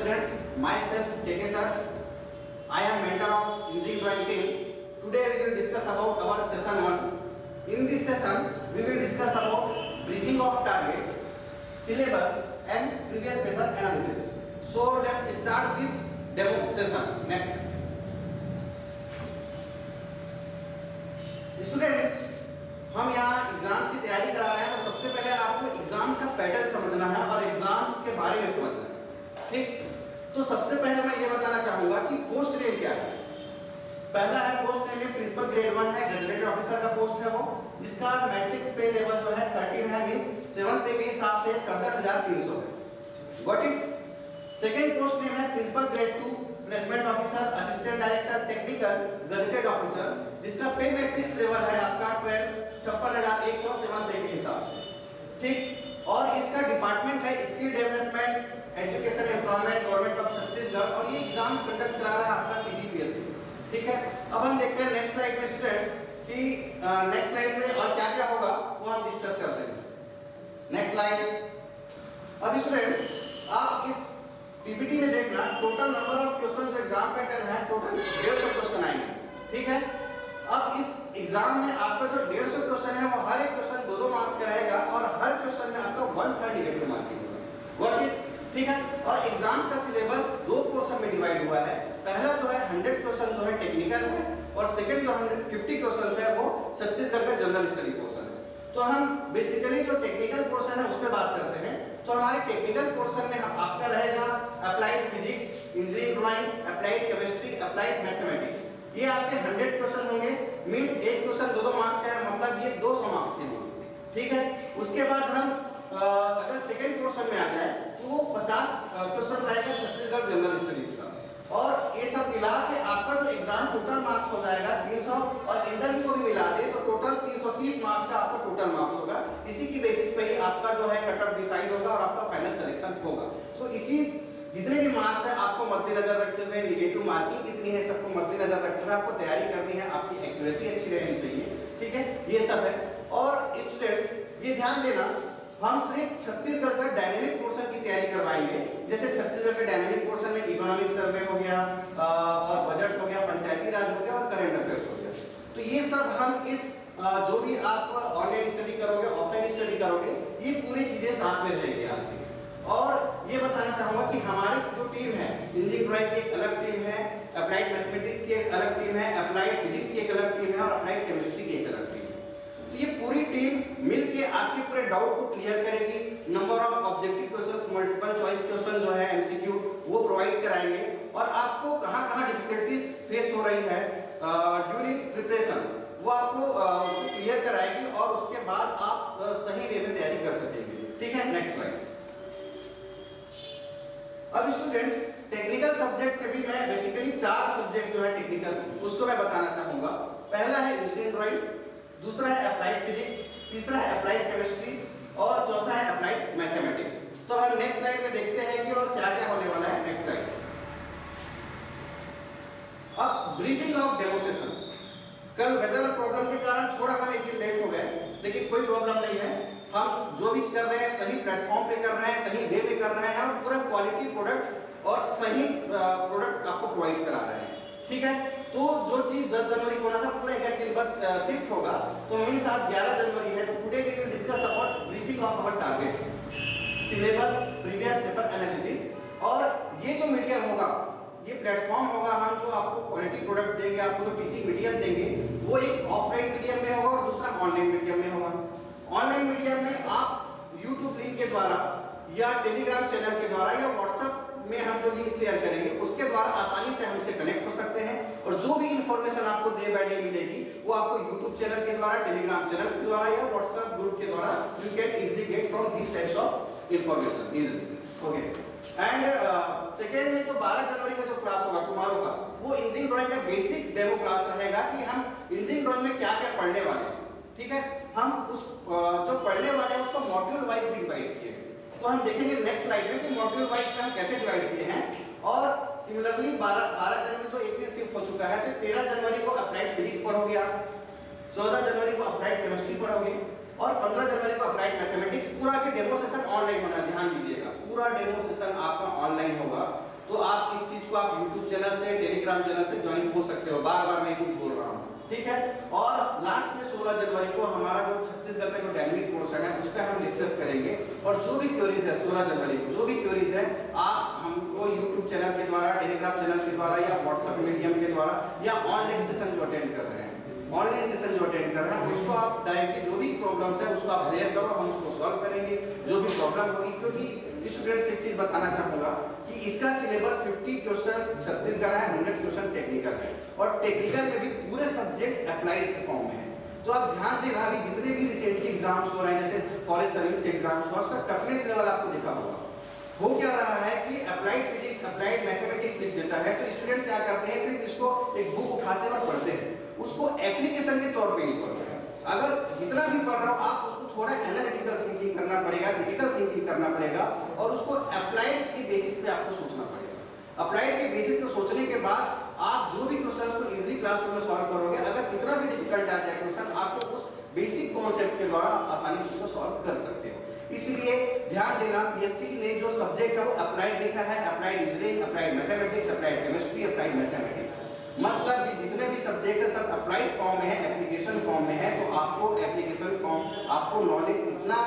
students, myself KK sir. I am mentor of engineering drawing team. Today we will discuss about our session 1. In this session, we will discuss about briefing of target, syllabus and previous paper analysis. So let's start this demo session. Next. Students, हम यहाँ exam की तैयारी करा रहे हैं, तो सबसे पहले आपको एग्जाम्स का पैटर्न समझना है और एग्जाम्स के बारे में समझना है, ठीक। तो सबसे पहले मैं ये बताना चाहूंगा कि पोस्ट नेम क्या है। पहला है पोस्ट नेम, प्रिंसिपल ग्रेड 1 है, गजेटेड ऑफिसर का पोस्ट है वो, जिसका मैट्रिक्स पे लेवल जो है 13 है, मींस 7 पे के हिसाब से 67,300 है। Got it. Second post name है principal grade 2, placement officer, assistant director technical, gazetted officer, जिसका पे मैट्रिक्स लेवल है आपका 12, 56,107 पे के हिसाब से, ठीक। और इसका डिपार्टमेंट है skill development, education employment, government of Chhattisgarh, और ये एग्जाम्स कंडक्ट करा रहा है आपका सीजीपीएससी, ठीक है। अब हम देखते हैं नेक्स्ट स्लाइड में स्टूडेंट कि नेक्स्ट स्लाइड में और क्या क्या होगा वो हम डिस्कस करते हैं। Next slide. अब स्टूडेंट्स आप इस पीपीटी में देखना, टोटल नंबर ऑफ क्वेश्चन जो एग्जाम पैटर्न है टोटल 150 क्वेश्चन आएंगे, ठीक है। अब इस एग्जाम में आपका जो 150 क्वेश्चन है वो हर एक क्वेश्चन 2-2 मार्क्स का रहेगा और हर क्वेश्चन में आपका 1/3 नेगेटिव मार्किंग होगा। गॉट इट, ठीक है। और एग्जाम्स का सिलेबस 2 पोर्शन में डिवाइड हुआ है। पहला जो है 100 क्वेश्चन जो है टेक्निकल है और सेकंड जो 150 क्वेश्चन है वो छत्तीसगढ़ का जनरल स्टडी पोर्शन है। तो हम बेसिकली जो टेक्निकल पोर्शन है उस पर बात करते हैं। तो हमारे टेक्निकल पोर्शन में आपका रहेगा applied physics, engineering drawing, applied chemistry, applied mathematics. ये आपके 100 क्वेश्चन होंगे, मींस एक क्वेश्चन 2-2 मार्क्स का है, मतलब ये 200 मार्क्स के होंगे, ठीक है। उसके बाद हम अगर सेकंड पोर्शन में आ जाए तो वो 50 क्वेश्चन रहेगा छत्तीसगढ़ जनरल स्टडीज का, और ये सब मिला के आपका जो एग्जाम टोटल मार्क्स हो जाएगा 300, और इंटरव्यू को भी मिला दे तो टोटल 330 मार्क्स का आपका टोटल मार्क्स होगा। इसी की बेसिस पे ही आपका जो है कट ऑफ डिसाइड होगा और आपका फाइनल सिलेक्शन होगा। तो इसी जितने भी मार्क्स है आपको मद्देनजर रखते हुए, नेगेटिव मार्किंग कितनी है सबको मद्देनजर रखते हुए आपको तैयारी करनी है, आपकी एक्यूरेसी अच्छी रहनी चाहिए, ठीक है। ये सब है। और स्टूडेंट्स ये ध्यान देना, हम सिर्फ छत्तीसगढ़ का डायनेमिक पोर्शन की तैयारी करवाएंगे। जैसे छत्तीसगढ़ के डायनेमिक पोर्शन में इकोनॉमिक सर्वे हो गया और बजट हो गया, पंचायती राज हो गया और करंट अफेयर्स हो गया। तो ये सब हम इस जो भी आप ऑनलाइन स्टडी करोगे, ऑफलाइन स्टडी करोगे, ये पूरी चीजें साथ में रहेंगी आपकी। और ये बताना चाहूंगा कि हमारी जो टीम है, इंजीनियरिंग ड्राइंग की एक अलग टीम है, अप्लाइड मैथमेटिक्स की एक अलग टीम है, अप्लाइड फिजिक्स की एक अलग टीम है और अप्लाइड केमिस्ट्री की एक अलग टीम है। तो ये पूरी टीम मिलके आपके पूरे डाउट को क्लियर करेगी। Number of objective questions, multiple choice question जो है एमसीक्यू वो प्रोवाइड कराएंगे, और आपको कहां-कहां डिफिकल्टीज फेस हो रही है ड्यूरिंग प्रिपरेशन वो आपको क्लियर कराएगी, और उसके बाद आप सही वे में तैयारी कर सकेंगे, ठीक है। Next slide. अब स्टूडेंट्स टेक्निकल सब्जेक्ट में भी मैं बेसिकली 4 सब्जेक्ट जो है टेक्निकल उसको मैं बताना चाहूंगा। पहला है इंजीनियरिंग ड्राइंग, दूसरा है अप्लाइड फिजिक्स, तीसरा है अप्लाइड केमिस्ट्री और चौथा है अप्लाइड मैथमेटिक्स। तो हम नेक्स्ट स्लाइड में देखते हैं कि और क्या-क्या होने वाला है। Next slide. अब ब्रीफिंग ऑफ डेमो सेशन। कल वेदर प्रॉब्लम के कारण थोड़ा हम एक दिन लेट हो गए, लेकिन कोई प्रॉब्लम नहीं है। हम जो भी कर रहे हैं सही प्लेटफॉर्म पे कर रहे हैं, सही वे में कर रहे हैं, और पूरा क्वालिटी प्रोडक्ट और सही प्रोडक्ट आपको प्रोवाइड करा रहे हैं, ठीक है। तो जो चीज 10 जनवरी को होना था पूरा एक दिन बस शिफ्ट होगा, तो मींस आज 11 जनवरी है। तो today we will discuss about briefing of our target, syllabus, previous paper analysis. और ये जो मीडियम होगा, ये प्लेटफॉर्म होगा, हम जो आपको क्वालिटी प्रोडक्ट देंगे, आपको जो टीचिंग मीडियम देंगे वो एक ऑफलाइन मीडियम में होगा और दूसरा ऑनलाइन मीडियम में होगा। ऑनलाइन मीडियम में आप YouTube लिंक के द्वारा या टेलीग्राम चैनल के द्वारा या व्हाट्सएप में हम जो लिंक शेयर करेंगे उसके द्वारा आसानी से हमसे कनेक्ट हो सकते हैं, और जो भी इंफॉर्मेशन आपको डे बाय डे मिलेगी वो आपको YouTube चैनल के द्वारा, टेलीग्राम चैनल के द्वारा या व्हाट्सएप ग्रुप के द्वारा you can easily get from this types of information easily, okay. And second में जो 12 जनवरी में जो क्लास होगा टुमारो का, वो इंजीनियरिंग ड्राइंग का बेसिक डेमो क्लास रहेगा कि हम इंजीनियरिंग ड्राइंग में क्या-क्या पढ़ने वाले हैं, ठीक है। हम उस जो पढ़ने वाले हैं उसको मॉड्यूल वाइज भी डिवाइड किए, तो हम देखेंगे नेक्स्ट स्लाइड में कि मॉड्यूल वाइज में हम कैसे डिवाइड किए हैं। और सिमिलरली 12 जनवरी तो एक दिन शिफ्ट हो चुका है, तो 13 जनवरी को अप्लाइड फिजिक्स पढ़ोगे आप, 14 जनवरी को अप्लाइड केमिस्ट्री पढ़ोगे और 15 जनवरी को अप्लाइड मैथमेटिक्स। पूरा के डेमो सेशन ऑनलाइन होना है, ध्यान दीजिएगा, पूरा डेमो सेशन आपका ऑनलाइन होगा। तो आप इस चीज को आप यूट्यूब चैनल से, टेलीग्राम चैनल से ज्वाइन हो सकते हो। बार बार मैं चीज बोल रहा हूँ, ठीक है। और लास्ट में 16 जनवरी को हमारा जो छत्तीसगढ़ में जो डायनेमिक पोर्शन है उस पर हम डिस्कस करेंगे, और जो भी क्वेरीज है 16 जनवरी को जो भी क्वेरीज है आप हमको यूट्यूब चैनल के द्वारा, टेलीग्राम चैनल के द्वारा या व्हाट्सएप मीडियम के द्वारा या ऑनलाइन सेशन जो अटेंड कर रहे हैं, ऑनलाइन सेशन जो अटेंड कर रहे हैं उसको आप डायरेक्टली जो भी प्रॉब्लम्स है उसको आप शेयर करो, हम उसको सॉल्व करेंगे जो भी प्रॉब्लम होगी। क्योंकि स्टूडेंट्स एक चीज बताना चाहूंगा कि इसका सिलेबस 50 क्वेश्चन छत्तीसगढ़ है, 100 क्वेश्चन टेक्निकल है, और टेक्निकल में भी पूरे सब्जेक्ट अप्लाइड फॉर्म में है। तो आप ध्यान देना, अभी जितने भी रिसेंटली एग्जाम्स हो रहे हैं जैसे फॉरेस्ट सर्विस के एग्जाम्स हुआ, उसका टफनेस लेवल आपको दिखा होगा। वो क्या रहा है कि अप्लाइड फिजिक्स, अप्लाइड मैथमेटिक्स लिख देता है, तो स्टूडेंट क्या करते हैं, सिर्फ इसको एक बुक उठाते हैं और पढ़ते हैं, उसको एप्लीकेशन के तौर पे नहीं पढ़ते हैं। अगर जितना भी पढ़ रहा हो आप उसको थोड़ा एनालिटिकल थिंकिंग करना पड़ेगा, क्रिटिकल थिंकिंग करना पड़ेगा, और उसको अप्लाइड के बेसिस पे आपको सोचना पड़ेगा। अप्लाइड के बेसिस पे सोचने के बाद आप जो भी क्वेश्चन को इजीली क्लासरूम में सॉल्व करोगे, अगर कितना भी डिफिकल्ट आ जाए क्वेश्चन, आपको उस बेसिक कॉन्सेप्ट के द्वारा आसानी से उसको सॉल्व कर सकते हो। इसलिए ध्यान देना, पीएससी ने जो सब्जेक्ट है वो अप्लाइड लिखा है, applied engineering, applied mathematics, applied chemistry, applied mathematics, मतलब जितने भी सब्जेक्ट है सब अप्लाइड फॉर्म में है, एप्लीकेशन फॉर्म में है। तो आपको एप्लीकेशन फॉर्म, आपको नॉलेज इतना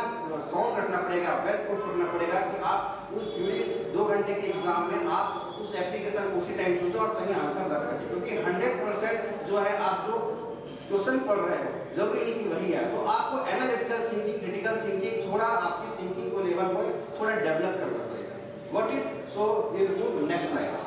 सॉन्ग रखना पड़ेगा, वेल प्रूफ रखना पड़ेगा कि आप उस ड्यूरिंग 2 घंटे के एग्जाम में आप उस एप्लीकेशन को उसी टाइम सोचो और सही आंसर रख सके। क्योंकि 100% जो है आप जो क्वेश्चन पढ़ रहे हो जरूरी नहीं कि वही है, तो आपको एनालिटिकल थिंकिंग, क्रिटिकल थिंकिंग, थोड़ा आपकी थिंकिंग को लेवल को थोड़ा डेवलप करना पड़ेगा। What it, so we will move to next slide.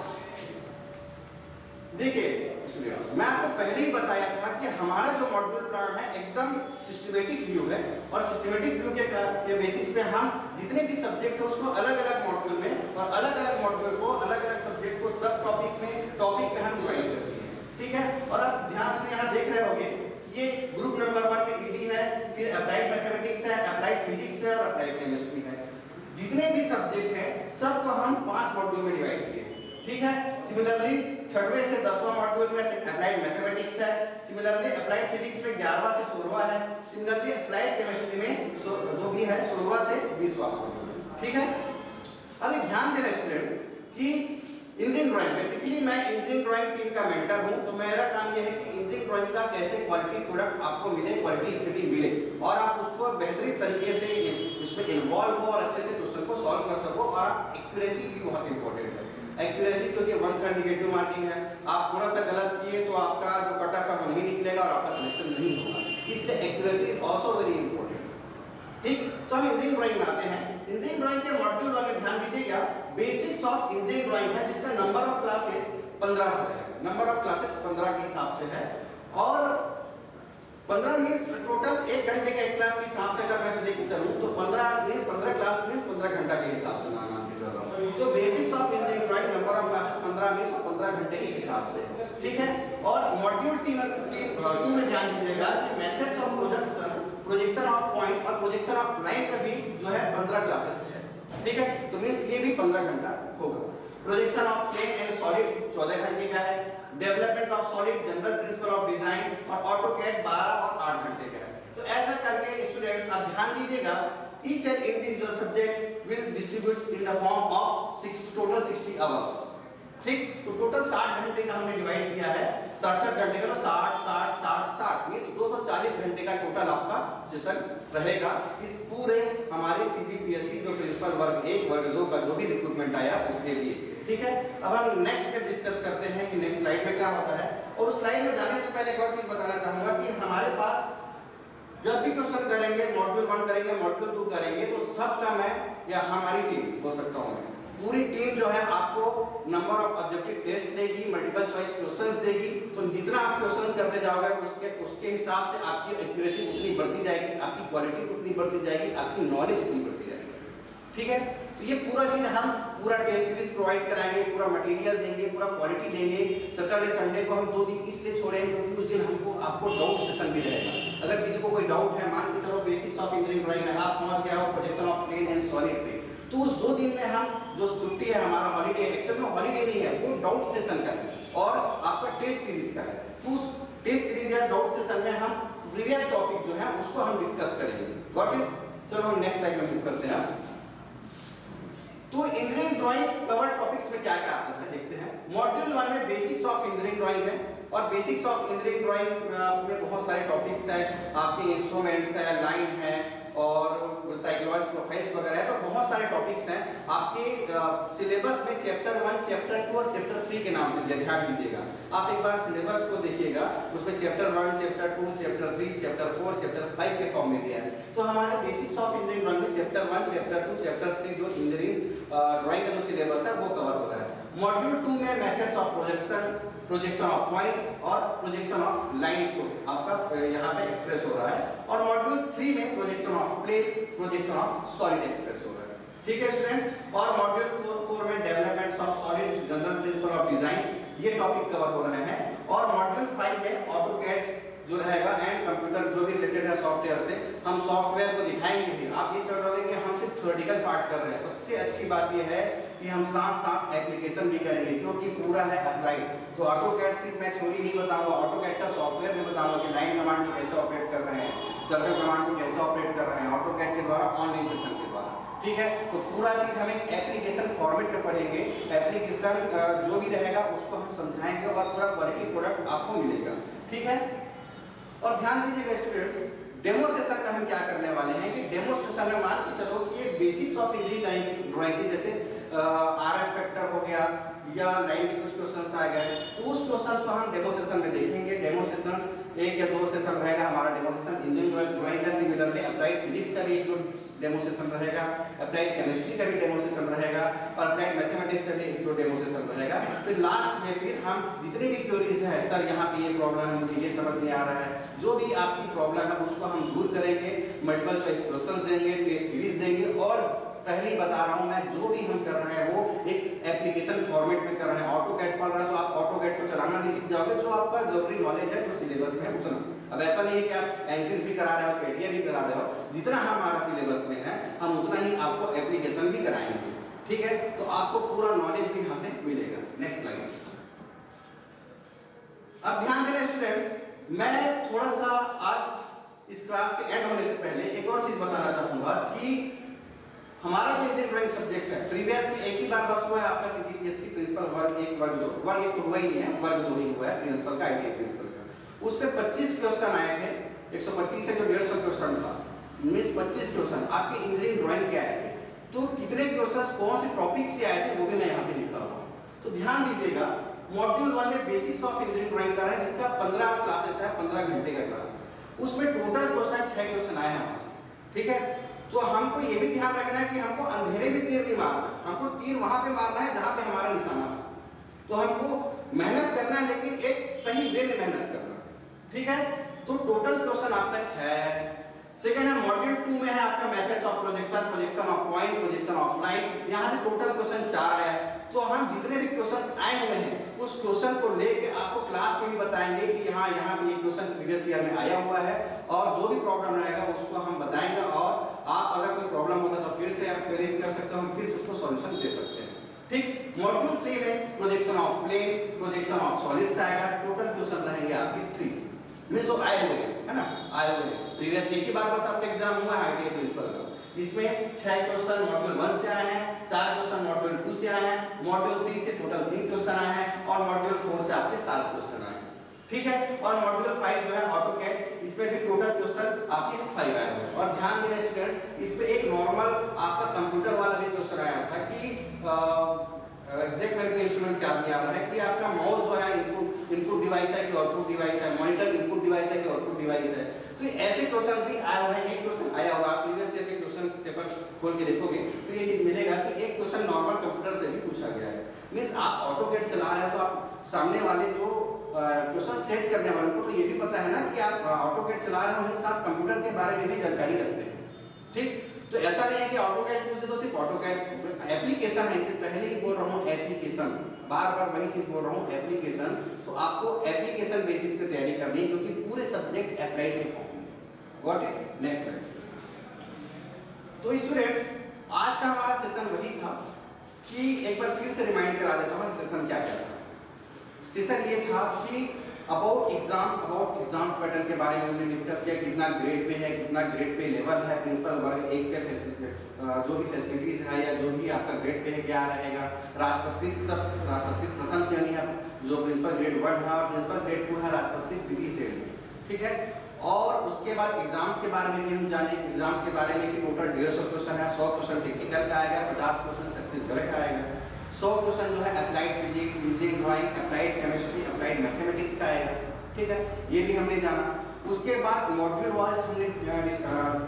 देखिए स्टूडेंट्स, मैं आपको पहले ही बताया था कि हमारा जो मॉड्यूल प्लान है एकदम सिस्टमेटिक व्यू है, और सिस्टमेटिक व्यू के बेसिस पे हम जितने भी सब्जेक्ट है उसको अलग अलग मॉड्यूल में, और अलग अलग मॉड्यूल को, अलग अलग सब्जेक्ट को सब टॉपिक में, टॉपिक पे हम डिवाइड करते हैं, ठीक है। और आप ध्यान से यहाँ देख रहे होंगे, ये ग्रुप नंबर 1 पे ईडी है, फिर अप्लाइड मैथमेटिक्स है, अप्लाइड फिजिक्स है और अप्लाइड केमिस्ट्री है। जितने भी सब्जेक्ट हैं सबको हम 5 मॉड्यूल में डिवाइड किए, ठीक है। सिमिलरली 6वें से 10वां मॉड्यूल में से अप्लाइड मैथमेटिक्स है, सिमिलरली अप्लाइड फिजिक्स में 11वां से 16वां है, सिमिलरली अप्लाइड केमिस्ट्री में जो भी है 16वां से 20वां मॉड्यूल, ठीक है। अभी ध्यान देना स्टूडेंट कि इंजीनियरिंग ड्राइंग, बेसिकली मैं इंजीनियरिंग ड्राइंग टीम का मेंटर हूं, तो मेरा काम यह है कि इंजीनियरिंग ड्राइंग का कैसे क्वालिटी प्रोडक्ट आपको मिले, क्वालिटी स्टडी मिले, और आप उसको बेहतरीन तरीके से उसमें इन्वॉल्व हो और अच्छे से क्वेश्चन को सॉल्व कर सको। और आप एक्यूरेसी भी बहुत इंपॉर्टेंट है, एक्यूरेसी, क्योंकि 1/3 नेगेटिव मार्किंग है, आप थोड़ा सा गलत किए तो आपका जो कट ऑफ है वो नहीं निकलेगा और आपका सिलेक्शन नहीं होगा, इसलिए accuracy is also very important, ठीक। तो हम इंजीनियरिंग ड्राइंग में आते हैं। इंजीनियरिंग ड्राइंग के मॉड्यूल 1 में ध्यान दीजिएगा, बेसिक्स ऑफ इंजीनियरिंग ड्राइंग है, जिसका नंबर ऑफ क्लासेस 15 है, नंबर ऑफ क्लासेस 15 के हिसाब से है, और 15 मींस टोटल 1 घंटे के एक क्लास के हिसाब से अगर मैं लेके चलूं तो 15 क्लास मींस 15 घंटा के हिसाब से मान के चल रहा हूं। तो basics of engineering drawing number of classes 15 means 15 घंटे के हिसाब से, ठीक है। और मॉड्यूल 2 में ध्यान दीजिएगा कि methods of projection of point और प्रोजेक्शन ऑफ लाइन का भी जो है 15 क्लासेस है, ठीक है। तो मींस ये भी 15 घंटा होगा। Projection of plane and solid 14 घंटे का है, development of solid, general principle of design और ऑटोकैड 12 और 8 घंटे का है। तो ऐसा करके स्टूडेंट्स आप ध्यान दीजिएगा, each and individual subject will distribute in the form of total 60 hours, ठीक। तो टोटल 60 घंटे का हमने डिवाइड किया है, 67 घंटे का, तो 60 60 60 60 मींस 240 घंटे का टोटल आपका सेशन रहेगा इस पूरे हमारे सीजीपीएससी जो प्रिंसिपल वर्ग 1 वर्ग 2 का जो भी रिक्रूटमेंट आया उसके लिए, ठीक है। अब हम नेक्स्ट पे डिस्कस करते हैं कि नेक्स्ट स्लाइड में क्या होता है। और उस स्लाइड में जाने से पहले एक और चीज बताना चाहूंगा कि हमारे पास जब भी क्वेश्चन करेंगे, मॉड्यूल 1 करेंगे, मॉड्यूल 2 करेंगे, तो सबका मैं या हमारी टीम बोल सकता हूं, मैं पूरी टीम जो है आपको नंबर ऑफ ऑब्जेक्टिव टेस्ट देगी, मल्टीपल चॉइस क्वेश्चंस देगी। तो जितना आप क्वेश्चंस करते जाओगे उसके हिसाब से आपकी एक्यूरेसी उतनी बढ़ती जाएगी, आपकी क्वालिटी उतनी बढ़ती जाएगी, आपकी नॉलेज उतनी बढ़ती जाएगी, ठीक है। तो ये पूरा चीज हम पूरा टेस्ट सीरीज प्रोवाइड कराएंगे, पूरा मटेरियल देंगे, पूरा क्वालिटी देंगे। सैटरडे संडे को हम 2 दिन इसलिए छोड़ेंगे क्योंकि उस दिन हमको आपको डाउट सेशन भी रहेगा। अगर किसी को कोई डाउट है, मान के चलो बेसिक्स ऑफ इंजीनियरिंग ड्राइंग में आप पहुंच गए हो projection of plane and solid पे, तो उस 2 दिन में हम जो छुट्टी है हमारा हॉलीडे, एक्चुअल में हॉलीडे नहीं है, वो डाउट सेशन का है और आपका टेस्ट सीरीज का है। तो उस टेस्ट सीरीज या डाउट सेशन में हम प्रीवियस टॉपिक जो है उसको हम डिस्कस करेंगे। Got it. चलो हम नेक्स्ट स्लाइड में मूव करते हैं। तो इंजीनियरिंग ड्राइंग कवर टॉपिक्स में क्या क्या आता है देखते हैं। मॉड्यूल 1 में बेसिक्स ऑफ इंजीनियरिंग ड्राइंग है, और बेसिक्स ऑफ इंजीनियरिंग ड्राइंग में बहुत सारे टॉपिक्स हैं, आपके इंस्ट्रूमेंट्स है, लाइन है और साइक्लॉइड प्रोफाइल्स वगैरह है, तो बहुत सारे टॉपिक्स हैं आपके सिलेबस में। चैप्टर 1, चैप्टर 2 और चैप्टर 3 के नाम से ध्यान दीजिएगा। आप एक बार सिलेबस को देखिएगा, उसमें chapter 1, chapter 2, chapter 3, chapter 4, chapter 5 के फॉर्म में दिया है। तो हमारे बेसिक्स ऑफ इंजीनियरिंग ड्राइंग में चैप्टर 1, चैप्टर 2, चैप्टर 3 जो इंजीनियरिंग ड्राइंग का जो सिलेबस है वो कवर हो रहा है। मॉड्यूल 2 में methods of projection, projection of points और प्रोजेक्शन ऑफ लाइंस आपका यहाँ पे एक्सप्रेस हो रहा है। और मॉड्यूल 3 में projection of plane, projection of solid express हो रहा है। ठीक है स्टूडेंट। और मॉड्यूल 4 में developments of solids, general principle of design, ये टॉपिक कवर हो रहे हैं। और मॉड्यूल 5 में ऑटोकैड जो रहेगा एंड कंप्यूटर जो भी रिलेटेड है सॉफ्टवेयर से, हम सॉफ्टवेयर को दिखाएंगे भी। आप ये समझ रहे कि हम सिर्फ थ्योरेटिकल पार्ट कर रहे हैं। सबसे अच्छी बात ये है कि हम साथ साथ एप्लीकेशन भी करेंगे, क्योंकि पूरा है अप्लाइड। तो ऑटोकैड सिर्फ मैं थ्योरी नहीं बताऊंगा, ऑटोकैड का सॉफ्टवेयर भी बताऊंगा कि लाइन कमांड को कैसे ऑपरेट कर रहे हैं, सर्कल कमांड को कैसे ऑपरेट कर रहे हैं ऑटोकैड के द्वारा, ऑनलाइन सेशन के द्वारा। ठीक है, तो पूरा चीज हम एक एप्लीकेशन फॉर्मेट में पढ़ेंगे। एप्लीकेशन जो भी रहेगा उसको हम समझाएंगे और पूरा क्वालिटी प्रोडक्ट आपको मिलेगा। ठीक है। और ध्यान दीजिएगा स्टूडेंट्स, डेमो सेशन में हम क्या करने वाले हैं कि डेमो सेशन में मान के चलो कि एक बेसिक्स ऑफ इंजीनियरिंग ड्राइंग की जैसे आरएफ फैक्टर हो गया या लाइन के कुछ क्वेश्चंस आ गए, तो उस क्वेश्चंस को हम डेमो सेशन में देखेंगे। डेमो सेशंस 1 या 2 सेशन रहेगा हमारा डेमो सेशन इंजीनियरिंग ड्राइंग का। सिमिलरली अप्लाइड फिजिक्स का भी 1-2 डेमो सेशन रहेगा, अप्लाइड केमिस्ट्री का भी डेमो सेशन रहेगा और अप्लाइड मैथमेटिक्स का भी 1-2 डेमो सेशन रहेगा। फिर लास्ट में फिर हम जितने भी क्वेरीज है, सर यहाँ पे ये प्रॉब्लम है, मुझे ये समझ नहीं आ रहा है, जो भी आपकी प्रॉब्लम है उसको हम दूर करेंगे, मल्टीपल चॉइस क्वेश्चंस देंगे, टेस्ट सीरीज देंगे। और पहले ही बता रहा हूं मैं, जो भी हम कर रहे हैं वो एक एप्लीकेशन फॉर्मेट में कर रहे हैं। ऑटोकैड पढ़ रहे हैं तो आप ऑटोकैड को चलाना भी सीख जाओगे, जो आपका जरूरी नॉलेज है जो सिलेबस में है उतना। अब ऐसा नहीं है कि आप एनसीएस भी करा रहे हो, पीडीएफ भी करा रहे हो, जितना हमारा सिलेबस में है हम उतना ही आपको एप्लीकेशन भी कराएंगे। ठीक है, तो आपको पूरा नॉलेज भी यहाँ से मिलेगा। Next slide. अब ध्यान देना स्टूडेंट्स, मैं थोड़ा सा आज इस क्लास के एंड होने से पहले एक और चीज बताना चाहूंगा कि हमारा जो इंजीनियरिंग सब्जेक्ट है, प्रीवियस में एक ही बार बस हुआ है आपका सीजीपीएससी प्रिंसिपल वर्ग 1, वर्ग 2, वर्ग 1 तो हुआ ही नहीं है, वर्ग 2 ही हुआ है प्रिंसिपल का, आईटीआई प्रिंसिपल का। उसमें 25 क्वेश्चन आए थे, 125 से जो 150 क्वेश्चन था, मींस 25 क्वेश्चन आपके इंजीनियरिंग ड्राइंग के आए थे। तो कितने क्वेश्चन कौन से टॉपिक से आए थे वो भी मैं यहाँ पे लिखा हुआ हूँ। तो ध्यान दीजिएगा, मॉड्यूल 1 में बेसिक्स ऑफ इंजीनियरिंग ड्राइंग कर रहे हैं, जिसका 15 क्लासेस है, 15 घंटे का क्लास है। उसमें टोटल क्वेश्चन 6 क्वेश्चन आए हैं हमारे से। ठीक है, तो हमको ये भी ध्यान रखना है कि हमको अंधेरे में तीर नहीं मारना है, हमको तीर वहां पे मारना है जहां पे हमारा निशाना है। तो हमको मेहनत करना है, लेकिन एक सही वे में मेहनत करना है। ठीक है, तो टोटल क्वेश्चन आपका 6 है। सेकंड है मॉड्यूल 2 में है आपका methods of projection, projection of point, projection of line, यहां से टोटल क्वेश्चन 4 है। तो हम जितने भी क्वेश्चंस आए हुए हैं उस क्वेश्चन को लेके आपको क्लास में भी बताएंगे कि यहाँ पे ये क्वेश्चन प्रीवियस ईयर में आया हुआ है, और जो भी प्रॉब्लम रहेगा उसको हम बताएंगे। और आप अगर कोई प्रॉब्लम होता तो फिर से आप क्वेरीज कर सकते हो, हम फिर से उसको सॉल्यूशन दे सकते हैं। ठीक, मॉड्यूल 3 में projection of plane, projection of solids आएगा। टोटल क्वेश्चन रहेंगे आपके 3 में जो आए हुए है ना, आए हुए प्रीवियस एक ही बार बस आपका एग्जाम हुआ है आईटीआई प्रिंसिपल का। इसमें 6 क्वेश्चन मॉड्यूल 1 से आए हैं, 4 क्वेश्चन मॉड्यूल 2 से आए हैं, मॉड्यूल 3 से टोटल 3 क्वेश्चन आए हैं और मॉड्यूल 4 से आपके 7 क्वेश्चन आए हैं। ठीक है, और मॉड्यूल 5 जो है ऑटोकैड, इसमें भी टोटल क्वेश्चन आपके 5 आए हैं। और ध्यान देना स्टूडेंट्स, इस पे एक नॉर्मल आपका कंप्यूटर वाला भी क्वेश्चन आया था कि एग्जैक्ट मेरे को इंस्ट्रूमेंट याद नहीं आ रहा है कि आपका माउस जो है इनपुट डिवाइस है कि आउटपुट डिवाइस है, मॉनिटर इनपुट डिवाइस है कि आउटपुट डिवाइस है। तो ऐसे क्वेश्चंस भी आए हुए हैं। एक क्वेश्चन आया हुआ है प्रीवियस ईयर के क्वेश्चन पेपर खोल के देखोगे तो ये चीज मिलेगा कि एक क्वेश्चन नॉर्मल कंप्यूटर से भी पूछा गया है। मींस आप ऑटोकैड चला रहे हो तो आप सामने वाले जो क्वेश्चन सेट करने वाले को तो ये भी पता है ना कि आप ऑटोकैड चला रहे हो, मींस आप कंप्यूटर के बारे में भी जानकारी रखते हैं। ठीक, तो ऐसा नहीं है कि ऑटोकैड पूछे तो सिर्फ ऑटोकैड एप्लीकेशन है, कि पहले ही बोल रहा हूँ एप्लीकेशन, बार बार वही चीज बोल रहा हूँ एप्लीकेशन। तो आपको एप्लीकेशन बेसिस पे तैयारी करनी है, क्योंकि पूरे सब्जेक्ट अप्लाइड के फॉर्म में। Got it? Next slide. तो स्टूडेंट्स, आज का हमारा सेशन वही था कि एक बार फिर से रिमाइंड करा देता हूँ सेशन क्या था। सेशन ये था कि अबाउट एग्जाम्स पैटर्न के बारे में हमने डिस्कस किया, कितना ग्रेड पे है, कितना ग्रेड पे लेवल है, प्रिंसिपल वर्ग एक के जो भी फैसिलिटीज है या जो भी आपका ग्रेड पे है क्या रहेगा, राजपत्रित प्रथम श्रेणी है जो प्रिंसिपल ग्रेड 1 है, और प्रिंसिपल ग्रेड 2 है राजपत्रित द्वितीय श्रेणी, ठीक है। और उसके बाद एग्जाम्स के बारे में भी हम जाने, एग्जाम्स के बारे में कि टोटल 150 क्वेश्चन है, 100 क्वेश्चन टेक्निकल का आएगा, 50 क्वेश्चन छत्तीसगढ़ का आएगा, 100 क्वेश्चन जो है applied physics, engineering drawing, applied chemistry, applied mathematics का आएगा, ठीक है, ये भी हमने जाना। उसके बाद मॉड्यूल वाइज हमने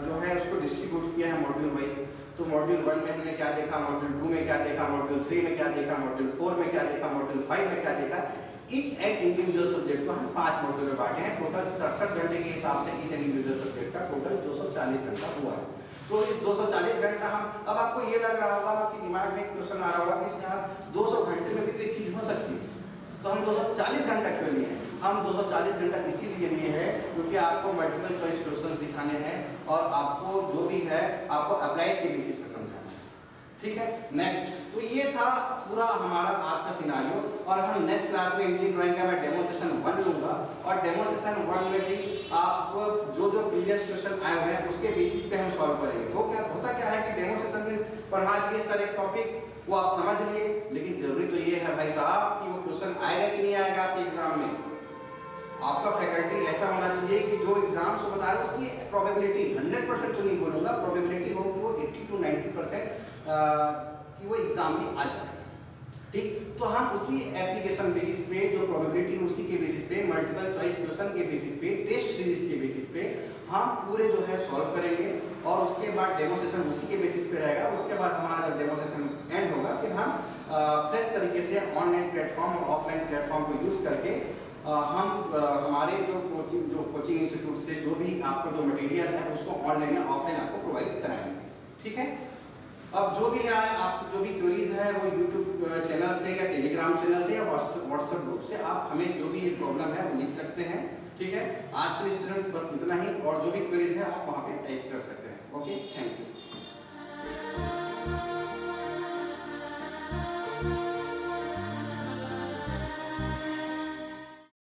जो है उसको डिस्ट्रीब्यूट किया है मॉड्यूल वाइज। तो मॉड्यूल 1 में हमने क्या देखा, मॉड्यूल 2 में क्या देखा, मॉड्यूल 3 में क्या देखा, मॉड्यूल 4 में क्या देखा, मॉड्यूल 5 में क्या देखा। ईच एंड इंडिविजुअल सब्जेक्ट को हम 5 मॉड्यूल में बांटे हैं। टोटल 67 घंटे के हिसाब से ईच एंड इंडिविजुअल सब्जेक्ट का टोटल 240 घंटा हुआ है। तो इस 240 घंटा हम, अब आपको ये लग रहा होगा, आपके दिमाग में क्वेश्चन आ रहा होगा कि यार 200 घंटे में भी तो एक चीज हो सकती है, तो हम 240 घंटा क्यों लिए हैं? हम 240 घंटा इसीलिए लिए हैं क्योंकि आपको मल्टीपल चॉइस क्वेश्चंस दिखाने हैं और आपको जो भी है आपको अप्लाइड के बेसिस पे समझाना है, ठीक है। नेक्स्ट, तो ये था पूरा हमारा आज का सिनारियो, और हम नेक्स्ट क्लास में इंजीनियरिंग ड्राइंग का मैं डेमो सेशन 1 लूंगा, और डेमो सेशन 1 में भी आप जो प्रीवियस क्वेश्चन आए हुए हैं उसके बेसिस पे हम सॉल्व करेंगे। तो क्या होता क्या है कि डेमो सेशन में पढ़ा दिए सर एक टॉपिक, वो आप समझ लिए, लेकिन जरूरी तो ये है भाई साहब कि वो क्वेश्चन आएगा कि नहीं आएगा आपके एग्जाम में। आपका फैकल्टी ऐसा होना चाहिए कि जो एग्जाम्स को बता रहे हैं उसकी प्रोबेबिलिटी 100% तो नहीं बोलूंगा, प्रोबेबिलिटी हो कि वो 80 to 90% कि वो एग्जाम में आ जाए, ठीक। तो हम उसी एप्लीकेशन बेसिस पे, जो प्रोबेबिलिटी उसी के बेसिस पे, मल्टीपल चॉइस क्वेश्चन के बेसिस पे, टेस्ट सीरीज के बेसिस पे हम पूरे जो है सॉल्व करेंगे, और उसके बाद डेमो सेशन उसी के बेसिस पे रहेगा। उसके बाद हमारा जब डेमो सेशन एंड होगा फिर हम फ्रेश तरीके से ऑनलाइन प्लेटफॉर्म और ऑफलाइन प्लेटफॉर्म को यूज करके हम हमारे जो कोचिंग इंस्टीट्यूट से जो भी आपको जो मटेरियल है उसको ऑनलाइन या ऑफलाइन आपको प्रोवाइड कराएंगे, ठीक है। अब जो भी आए, आप जो भी क्वेरीज है वो यूट्यूब चैनल से या टेलीग्राम चैनल से या व्हाट्सएप ग्रुप से आप हमें जो भी प्रॉब्लम है वो लिख सकते हैं, ठीक है। आज के स्टूडेंट्स बस इतना ही, और जो भी क्वेरीज है आप वहाँ पे टाइप कर सकते हैं। Okay, thank you.